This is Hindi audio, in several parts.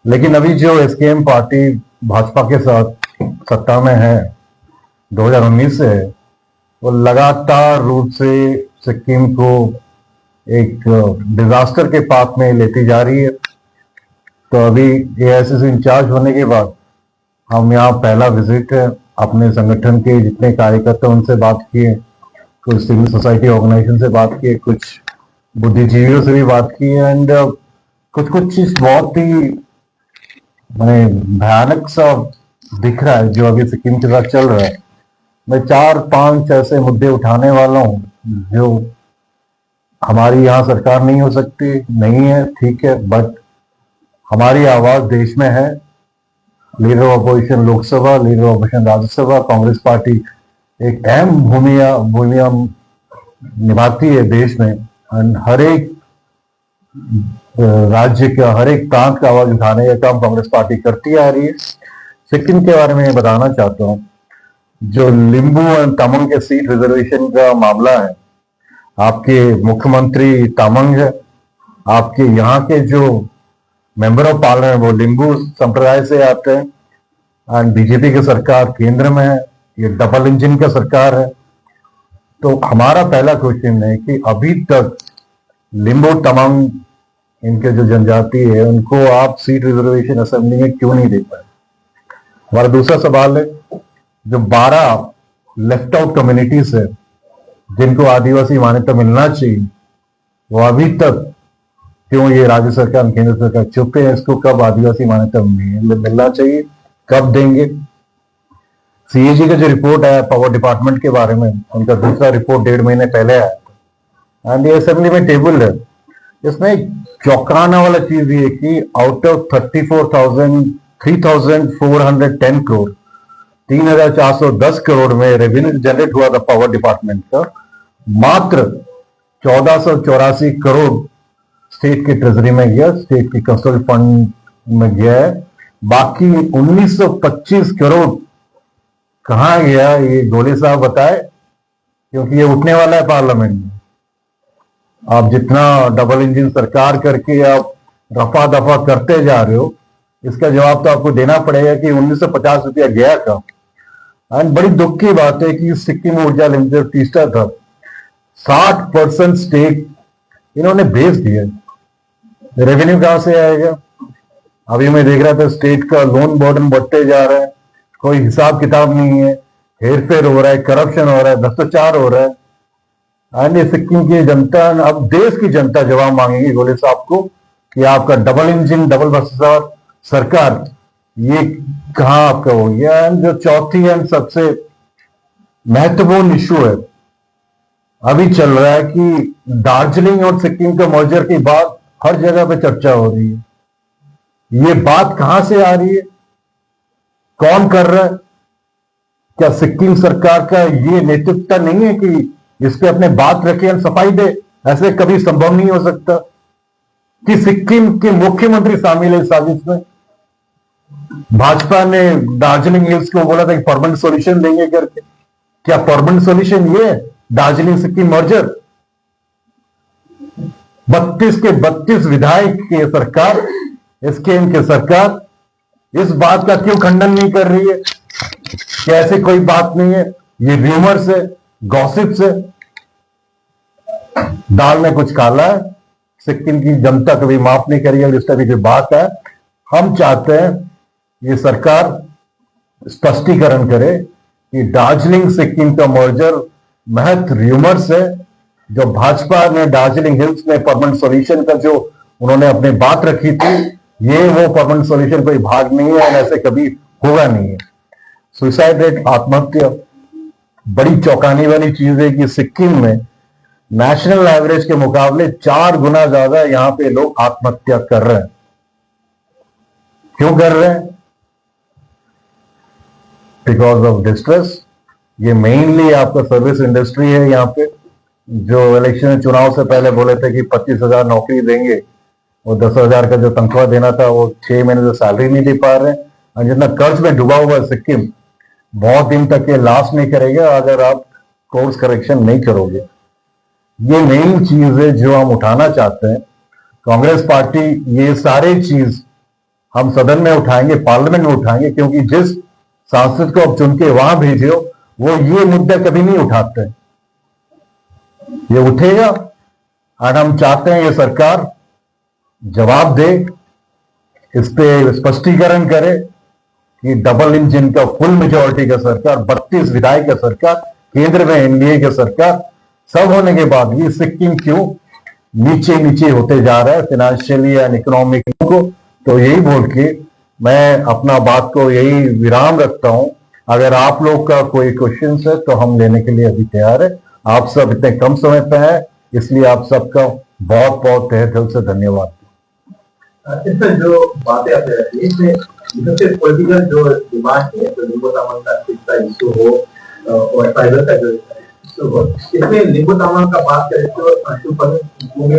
लेकिन अभी जो एसकेएम पार्टी भाजपा के साथ सत्ता में है 2019 से है, वो लगातार रूप से सिक्किम को एक डिजास्टर के पाथ में लेती जा रही है। तो अभी एआईसीसी इंचार्ज होने के बाद हम यहाँ पहला विजिट है, अपने संगठन के जितने कार्यकर्ता उनसे बात किए, कुछ सिविल सोसाइटी ऑर्गेनाइजेशन से बात किए, कुछ बुद्धिजीवियों से भी बात की एंड कुछ कुछ चीज बहुत ही मैंने भयानक सा दिख रहा है जो अभी सिक्किम के साथ चल रहा है। मैं 4-5 ऐसे मुद्दे उठाने वाला हूँ जो हमारी यहाँ सरकार नहीं हो सकती, नहीं है, ठीक है, बट हमारी आवाज देश में है। Leader of opposition Lok Sabha, leader of opposition Rajya Sabha, Congress party एक अहम भूमिका निभाती है देश में एंड हर एक राज्य का, हर एक प्रांत का आवाज उठाने का काम कांग्रेस पार्टी करती आ रही है। सिक्किम के बारे में बताना चाहता हूँ, जो लिंबू एंड तमंग के सीट रिजर्वेशन का मामला है, आपके मुख्यमंत्री तमंग है, आपके यहाँ के जो मेंबर ऑफ पार्लियामेंट वो लिंबू संप्रदाय से आते हैं एंड बीजेपी की सरकार केंद्र में है, ये डबल इंजन का सरकार है। तो हमारा पहला क्वेश्चन है कि अभी तक लिंबू तमंग इनके जो जनजाति है उनको आप सीट रिजर्वेशन असेंबली में क्यों नहीं दे पाए। हमारा दूसरा सवाल है, जो 12 लेफ्ट आउट कम्युनिटीज है जिनको आदिवासी मान्यता मिलना चाहिए, वो अभी तक क्यों ये राज्य सरकार केंद्र सरकार चुप है। इसको कब आदिवासी मान्यता मिलना चाहिए, कब देंगे। सीएजी का जो रिपोर्ट आया पावर डिपार्टमेंट के बारे में, उनका दूसरा रिपोर्ट 1.5 महीने पहले आया था एंड ये असेंबली में टेबल है। इसमें चौंकाने वाला चीज ये कि आउट ऑफ 3,410 करोड़ 3,410 करोड़ में रेवेन्यू जनरेट हुआ था पावर डिपार्टमेंट का, मात्र 1,484 करोड़ स्टेट की ट्रेजरी में गया, स्टेट की कस्टल फंड में गया है। बाकी 1,925 करोड़ कहां गया, ये गोले साहब बताए, क्योंकि ये उठने वाला है पार्लियामेंट में। आप जितना डबल इंजन सरकार करके आप रफा दफा करते जा रहे हो, इसका जवाब तो आपको देना पड़ेगा कि 1,950 रुपया गया कब। एंड बड़ी दुख की बात है कि सिक्किम ऊर्जा लिमिटेड तीसरा था, 60% स्टेक इन्होंने बेच दिया। रेवेन्यू कहां से आएगा। अभी मैं देख रहा था स्टेट का लोन बर्डन बढ़ते जा रहा है, कोई हिसाब किताब नहीं है, हेरफेर हो रहा है, करप्शन हो रहा है, भ्रष्टाचार हो रहा है। एंड ये सिक्किम की जनता, अब देश की जनता जवाब मांगेगी गोले साहब को कि आपका डबल इंजन डबल भ्रष्टाचार सरकार ये कहां आपका हो गया। एंड जो चौथी एंड सबसे महत्वपूर्ण इशू है अभी चल रहा है कि दार्जिलिंग और सिक्किम का मर्जर की बात हर जगह पे चर्चा हो रही है। ये बात कहां से आ रही है, कौन कर रहा है। क्या सिक्किम सरकार का ये नेतृत्व नहीं है कि इस पे अपने बात रखे और सफाई दे। ऐसे कभी संभव नहीं हो सकता कि सिक्किम के मुख्यमंत्री शामिल है इस साजिश में। भाजपा ने दार्जिलिंग हिल्स को बोला था कि परमानेंट सॉल्यूशन देंगे करके, क्या परमानेंट सॉल्यूशन ये है दार्जिलिंग सिक्किम मर्जर। 32 के 32 विधायक की सरकार, एसकेएम की सरकार इस बात का क्यों खंडन नहीं कर रही है कि ऐसे कोई बात नहीं है, ये र्यूमर से, गॉसिप से। दाल में कुछ काला है, सिक्किम की जनता कभी माफ नहीं करेगी अगर इस तरह की बात है। हम चाहते हैं ये सरकार स्पष्टीकरण करे कि दार्जिलिंग सिक्किम का मर्जर महज र्यूमर्स है। जो भाजपा ने दार्जिलिंग हिल्स में परमानेंट सॉल्यूशन का जो उन्होंने अपनी बात रखी थी, ये वो परमानेंट सॉल्यूशन कोई भाग नहीं है और ऐसे कभी होगा नहीं है। सुसाइड रेट, आत्महत्या, बड़ी चौंकाने वाली चीज है कि सिक्किम में नेशनल एवरेज के मुकाबले 4 गुना ज्यादा यहां पे लोग आत्महत्या कर रहे हैं। क्यों कर रहे हैं? Because of distress. ये मेनली आपका सर्विस इंडस्ट्री है यहाँ पे, जो इलेक्शन चुनाव से पहले बोले थे कि 25,000 नौकरी देंगे, वो 10,000 का जो तनख्वाह देना था वो 6 महीने से सैलरी नहीं दे पा रहे हैं। और जितना कर्ज में डूबा हुआ है सिक्किम, बहुत दिन तक ये लास्ट नहीं करेगा अगर आप कोर्स करेक्शन नहीं करोगे। ये मेन चीज है जो हम उठाना चाहते हैं। कांग्रेस पार्टी ये सारे चीज हम सदन में उठाएंगे, पार्लियामेंट में उठाएंगे, क्योंकि जिस सांसद को अब चुन के वहां भेजे हो वो ये मुद्दा कभी नहीं उठाते। ये उठेगा और हम चाहते हैं ये सरकार जवाब दे, इस पे स्पष्टीकरण करे कि डबल इंजन का फुल मेजोरिटी का सरकार, 32 विधायक का सरकार, केंद्र में एनडीए का सरकार, सब होने के बाद भी सिक्किम क्यों नीचे नीचे होते जा रहा है फाइनेंशियली एंड इकोनॉमिक को। तो यही बोल के मैं अपना बात को यही विराम रखता हूं। अगर आप लोग का कोई क्वेश्चन है तो हम लेने के लिए अभी तैयार है। आप सब इतने कम समय पे हैं, इसलिए आप सबका बहुत बहुत तहे दिल से धन्यवाद। इसमें जो बातें आपने रखी इसमें सबसे पॉलिटिकल जो डिमांड है, तो लिंगो तामांग का इशू हो और ट्राइबल का जो इशू हो, इसमें लिंगो तामांग का बात करें तो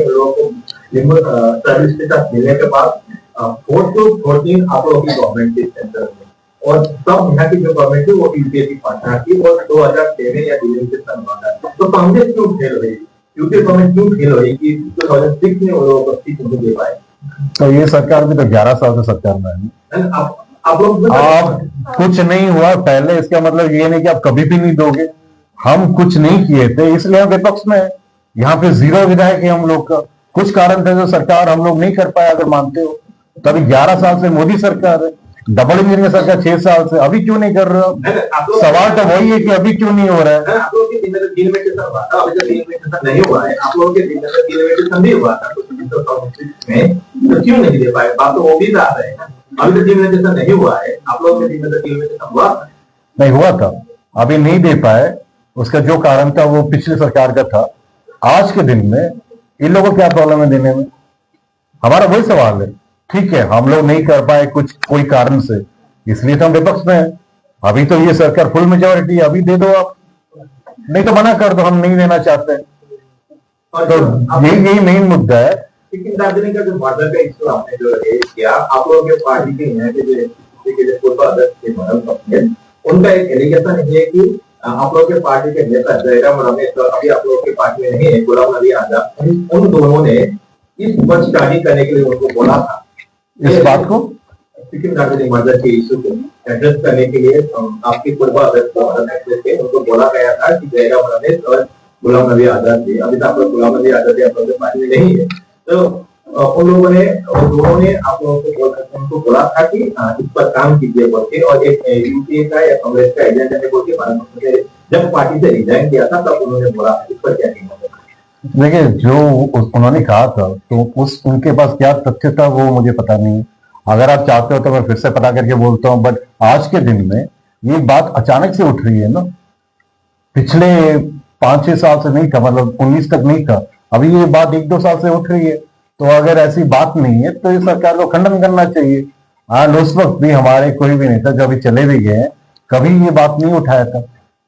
लोगों को लिंगो ट्राइबल के साथ मिलने के बाद 4 to 14 आप लोगों की गवर्नमेंट थी सेंटर में, और तब यहाँ की जो गवर्नमेंट थी वो यूपीए की पार्टनर थी और 2013 या 2013 से संवाद। तो कांग्रेस क्यों फेल हुई, यूपीए गवर्नमेंट क्यों फेल हुई कि 2006 में वो लोगों को सीट नहीं दे पाए? तो ये सरकार भी तो 11 साल से सरकार में है। आप लोग कुछ नहीं हुआ पहले, इसका मतलब ये नहीं कि आप कभी भी नहीं दोगे। हम कुछ नहीं किए थे इसलिए हम विपक्ष में है। यहाँ पे 0 विधायक है हम लोग का। कुछ कारण थे जो सरकार हम लोग नहीं कर पाए, अगर मानते हो तो। अभी 11 साल से मोदी सरकार है, डबल इंजन की सरकार 6 साल से, अभी क्यों नहीं कर रहे हो? सवाल तो वही है कि अभी क्यों नहीं हो रहा है। आप लोगों के डिलिमिटेशन हुआ था, अभी तक डिलिमिटेशन नहीं हुआ है। आप लोगों के डिलिमिटेशन भी हुआ था में, तो क्यों नहीं दे पाए? बात तो वो भी आ रहे हैं, अभी तक डिलिमिटेशन नहीं हुआ है। आप लोगों के डिलिमिटेशन हुआ नहीं हुआ था, अभी नहीं दे पाए। उसका जो कारण था वो पिछली सरकार का था। आज के दिन में इन लोगों को क्या प्रॉब्लम है देने में? हमारा वही सवाल है। ठीक है, हम लोग नहीं कर पाए कुछ कोई कारण से, इसलिए तो हम विपक्ष में हैं। अभी तो ये सरकार फुल मेजोरिटी, अभी दे दो आप, नहीं तो मना कर दो, हम नहीं देना चाहते। तो यही मेन मुद्दा है। लेकिन दार्जिलिंग का जो बॉर्डर का इशू आपने जो रेज किया, आप लोगों के पार्टी के यहाँ के जो पूर्व अध्यक्ष थे मनोज पटेल, उनका एक एलिगेशन है कि आप लोगों के पार्टी के नेता जयराम रमेश तो अभी आप लोगों के पार्टी में नहीं है, गुलाम नबी आजाद, उन दोनों ने इस पर स्टडी करने के लिए उनको बोला था। इस बात को सिक्किम दार्जिलिंग मर्जर के इशू को एड्रेस करने के लिए आपके पूर्व अध्यक्ष थे, उनको बोला गया था कि जयराम रमेश और गुलाम नबी आजाद थे। अभी तक आप लोग गुलाम नबी आजाद आप लोगों के पार्टी में नहीं है, तो उन लोगों ने दोनों ने आप लोगों को उनको बोला था कि इस पर काम कीजिए बोल के, और एक यूपीए का या कांग्रेस का एजेंडा है बोल के जब पार्टी से रिजाइन किया था तब उन्होंने बोला इस पर क्या कहना है? देखिए, जो उन्होंने कहा था तो उनके पास क्या तथ्य था वो मुझे पता नहीं। अगर आप चाहते हो तो मैं फिर से पता करके बोलता हूँ, बट आज के दिन में ये बात अचानक से उठ रही है ना। पिछले 5-6 साल से नहीं था, मतलब 19 तक नहीं था, अभी ये बात 1-2 साल से उठ रही है। तो अगर ऐसी बात नहीं है तो इस सरकार को खंडन करना चाहिए। आज उस वक्त भी हमारे कोई भी नेता जो अभी चले भी गए हैं, कभी ये बात नहीं उठाया था।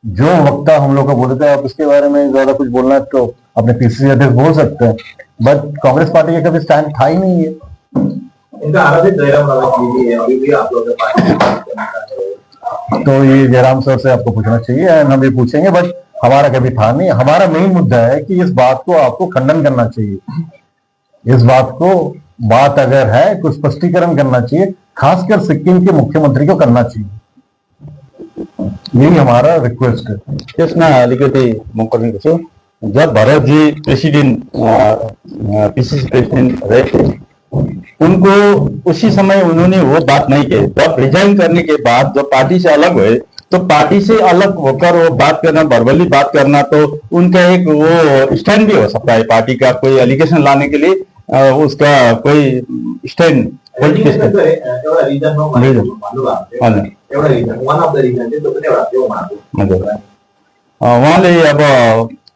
जो वक्ता हम लोग का बोले थे, आप इसके बारे में ज्यादा कुछ बोलना है तो अपने पीसीसी अध्यक्ष बोल सकते हैं, बट कांग्रेस पार्टी का कभी स्टैंड था ही नहीं है। इनका आराधित जयराम रमेश जी है, अभी भी आप लोगों के पार्टी तो ये जयराम सर से आपको पूछना चाहिए, हम भी पूछेंगे, बट हमारा कभी था नहीं। हमारा मेन मुद्दा है कि इस बात को आपको खंडन करना चाहिए। इस बात अगर है कुछ स्पष्टीकरण करना चाहिए, खासकर सिक्किम के मुख्यमंत्री को करना चाहिए। यही हमारा रिक्वेस्ट है। त्यसमा अलिकति म गर्नुपर्छ। जब भरतजी प्रेसिडेंट पीसीसी प्रेसिडेंट रहे थे, उनको उसी समय उन्होंने वो बात नहीं की। जब रिजाइन करने के बाद जब पार्टी से अलग हुए, तो पार्टी से अलग होकर वो बात करना, वर्बली बात करना, तो उनका एक वो स्टैंड भी हो सकता है। पार्टी का कोई एलिगेशन लाने के लिए उसका कोई स्टैंड उहाँले अब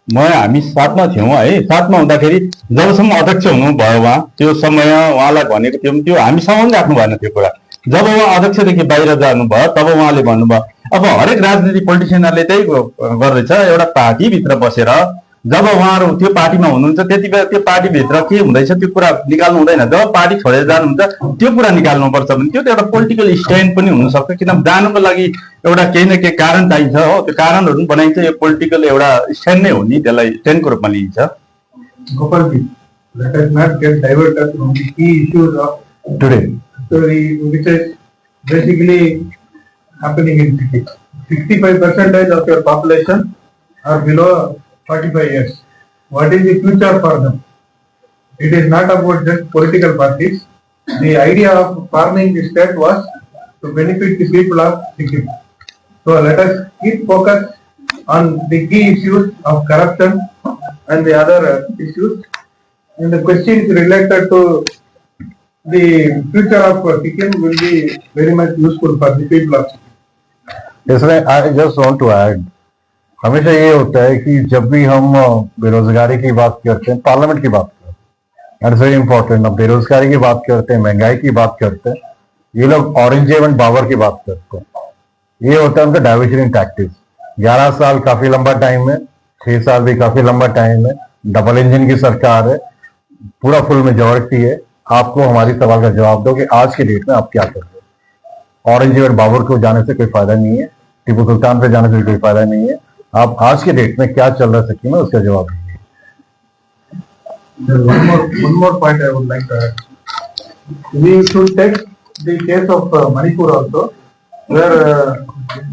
हामी साथमा थियौँ है। साथमा हुँदाखेरि जबसम्म अध्यक्ष हुनुभयो उहाँ, त्यो समय उहाँलाई भनेको थियौँ, त्यो हामीसँग राख्नु भएन त्यो कुरा। जब उहाँ अध्यक्षदेखि बाहिर जानुभयो तब उहाँले भन्नुभयो, अब हरेक राजनीतिक पोलिटिसियनहरूले त्यही गर्दैछ, एउटा पार्टीभित्र बसेर जब उहाँहरू त्यो पार्टीमा हुनुहुन्छ त्यति बेला त्यो पार्टीभित्र के हुँदैछ त्यो कुरा निकाल्नु हुँदैन। जब पार्टी छोडेर जानुहुन्छ त्यो कुरा निकाल्नुपर्छ भने त्यो त एउटा पोलिटिकल स्ट्यान्ड पनि हुनसक्छ। किन जानुको लागि एउटा केही न केही कारण चाहिन्छ हो, त्यो कारणहरू पनि बनाइन्छ। यो पोलिटिकल एउटा स्ट्यान्ड नै हो नि, त्यसलाई स्ट्यान्डको रूपमा लिइन्छ। Gopalji, let us not get diverted from the key issues of today. which is basically happening in city. 65% of your population are below 45 years. What is the future for them? It is not about just political parties. The idea of forming the state was to benefit the people of Sikkim. So let us keep focus on the key issues of corruption and the other issues. And the questions related to the future of Sikkim will be very much useful for the people of Sikkim. इसमें I just want to add, हमेशा ये होता है कि जब भी हम बेरोजगारी की बात करते हैं, पार्लियामेंट की बात करते हैं, इट्स वेरी इंपॉर्टेंट, अब बेरोजगारी की बात करते हैं, महंगाई की बात करते हैं, ये लोग औरंगजेब एंड बाबर की बात करते हैं। ये होता है उनका डाइवर्जन टैक्टिक्स। 11 साल काफी लंबा टाइम है, 6 साल भी काफी लंबा टाइम है, डबल इंजन की सरकार है, पूरा फुल मेजोरिटी है। आपको हमारी सवाल का जवाब दो कि आज की डेट में आप क्या कर रहे हो। औरंगजेब एंड बाबर को जाने से कोई फायदा नहीं है, टीपू सुल्तान पे जाने से कोई फायदा नहीं है। आप आज के डेट में क्या चल रहा है सिक्किम में, उसका जवाब दीजिए। One more point I would like to add. We should take the case of Manipur also, where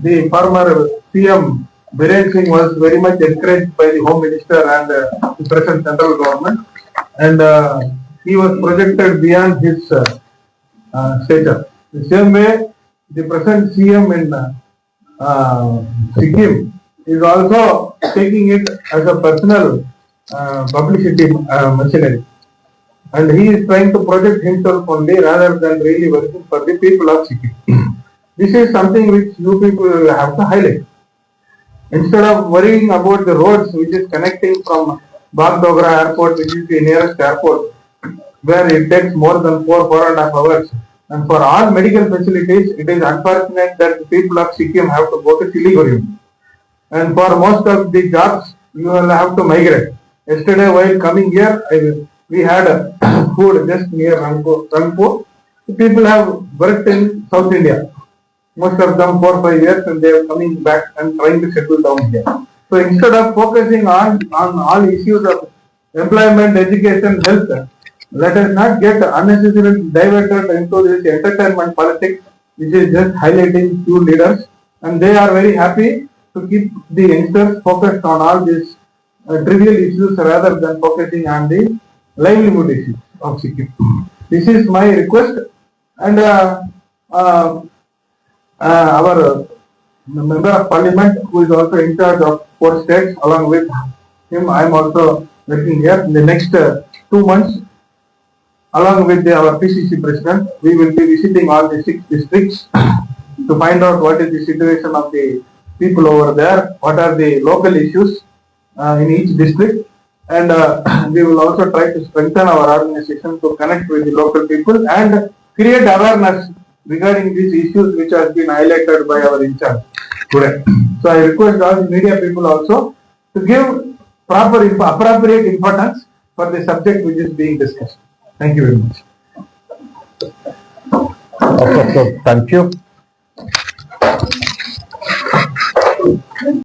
the former CM Biren Singh was very much encouraged by the Home Minister and the present central government, and he was projected beyond his stature. The same way, the present CM in Sikkim is also taking it as a personal publicity machinery, and he is trying to project himself only rather than really working for the people of Sikkim. This is something which you people have to highlight. Instead of worrying about the roads which is connecting from Bagdogra airport, which is the nearest airport, where it takes more than 4.5 hours, and for all medical facilities, it is unfortunate that the people of Sikkim have to go to Siliguri. And for most of the jobs, you will have to migrate. Yesterday, while coming here, we had food just near Rangpur. People have worked in South India. Most of them 4 or 5 years, and they are coming back and trying to settle down here. So instead of focusing on all issues of employment, education, health, let us not get unnecessarily diverted into this entertainment politics, which is just highlighting few leaders, and they are very happy to keep the youngsters focused on all these trivial issues rather than focusing on the livelihood issues of Sikkim. This is my request, and our member of parliament, who is also in charge of 4 states, along with him, I am also working here. In the next 2 months, along with our PCC president, we will be visiting all the 6 districts to find out what is the situation of the people over there, what are the local issues in each district, and we will also try to strengthen our organization to connect with the local people and create awareness regarding these issues which has been highlighted by our in charge today. So I request all the media people also to give appropriate importance for the subject which is being discussed. Thank you very much. Okay, so thank you.